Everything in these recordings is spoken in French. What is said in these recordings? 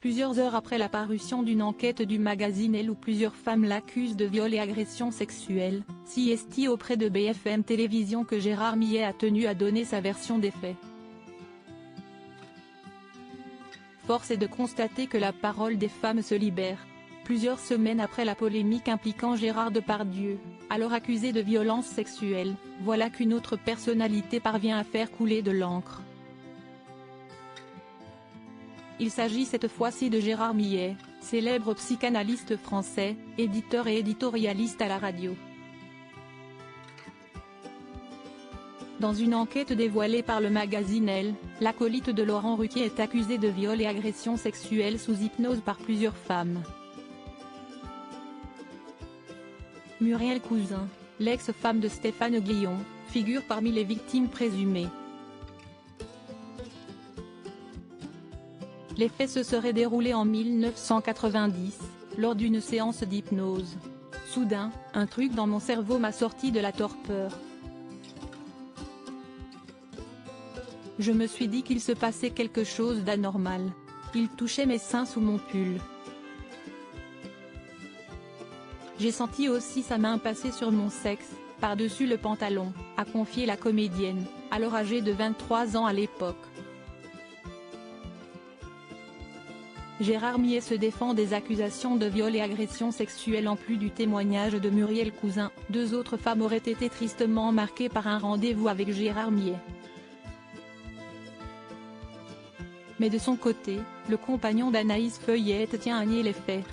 Plusieurs heures après la parution d'une enquête du magazine Elle où plusieurs femmes l'accusent de viol et agression sexuelle, c'est auprès de BFM Télévision que Gérard Millet a tenu à donner sa version des faits. Force est de constater que la parole des femmes se libère. Plusieurs semaines après la polémique impliquant Gérard Depardieu, alors accusé de violence sexuelle, voilà qu'une autre personnalité parvient à faire couler de l'encre. Il s'agit cette fois-ci de Gérard Millet, célèbre psychanalyste français, éditeur et éditorialiste à la radio. Dans une enquête dévoilée par le magazine Elle, l'acolyte de Laurent Ruquier est accusé de viol et agression sexuelle sous hypnose par plusieurs femmes. Muriel Cousin, l'ex-femme de Stéphane Guillon, figure parmi les victimes présumées. Les faits se seraient déroulés en 1990, lors d'une séance d'hypnose. Soudain, un truc dans mon cerveau m'a sorti de la torpeur. Je me suis dit qu'il se passait quelque chose d'anormal. Il touchait mes seins sous mon pull. J'ai senti aussi sa main passer sur mon sexe, par-dessus le pantalon, a confié la comédienne, alors âgée de 23 ans à l'époque. Gérard Millet se défend des accusations de viol et agression sexuelle en plus du témoignage de Muriel Cousin. Deux autres femmes auraient été tristement marquées par un rendez-vous avec Gérard Millet. Mais de son côté, le compagnon d'Anaïs Feuillette tient à nier les faits.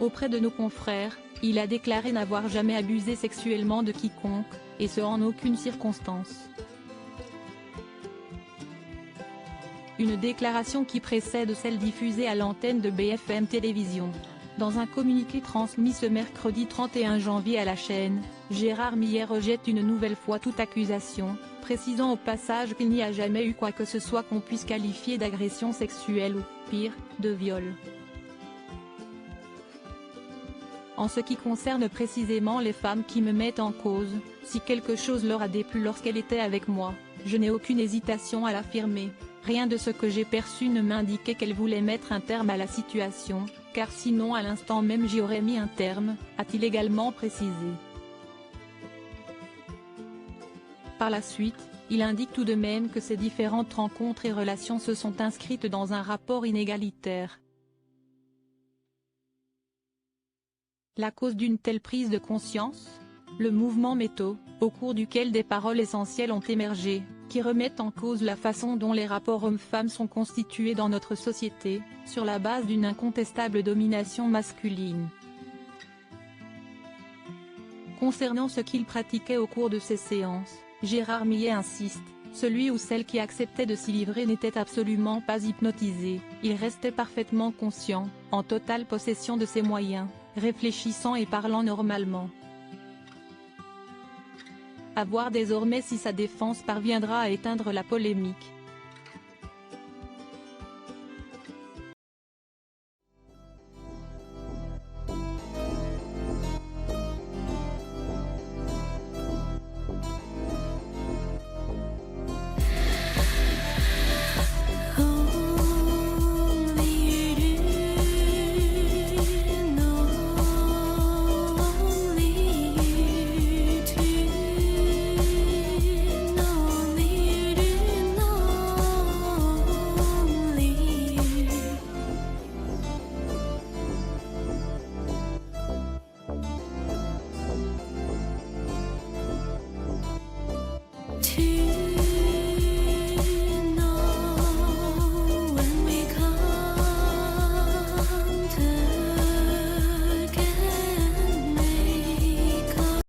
Auprès de nos confrères, il a déclaré n'avoir jamais abusé sexuellement de quiconque, et ce en aucune circonstance. Une déclaration qui précède celle diffusée à l'antenne de BFM Télévision. Dans un communiqué transmis ce mercredi 31 janvier à la chaîne, Gérard Millet rejette une nouvelle fois toute accusation, précisant au passage qu'il n'y a jamais eu quoi que ce soit qu'on puisse qualifier d'agression sexuelle ou, pire, de viol. En ce qui concerne précisément les femmes qui me mettent en cause, si quelque chose leur a déplu lorsqu'elles étaient avec moi, je n'ai aucune hésitation à l'affirmer. Rien de ce que j'ai perçu ne m'indiquait qu'elles voulaient mettre un terme à la situation, car sinon à l'instant même j'y aurais mis un terme, a-t-il également précisé. Par la suite, il indique tout de même que ces différentes rencontres et relations se sont inscrites dans un rapport inégalitaire. La cause d'une telle prise de conscience ? Le mouvement MeToo, au cours duquel des paroles essentielles ont émergé, qui remettent en cause la façon dont les rapports hommes-femmes sont constitués dans notre société, sur la base d'une incontestable domination masculine. Concernant ce qu'il pratiquait au cours de ces séances, Gérard Millet insiste, celui ou celle qui acceptait de s'y livrer n'était absolument pas hypnotisé, il restait parfaitement conscient, en totale possession de ses moyens, réfléchissant et parlant normalement. À voir désormais si sa défense parviendra à éteindre la polémique.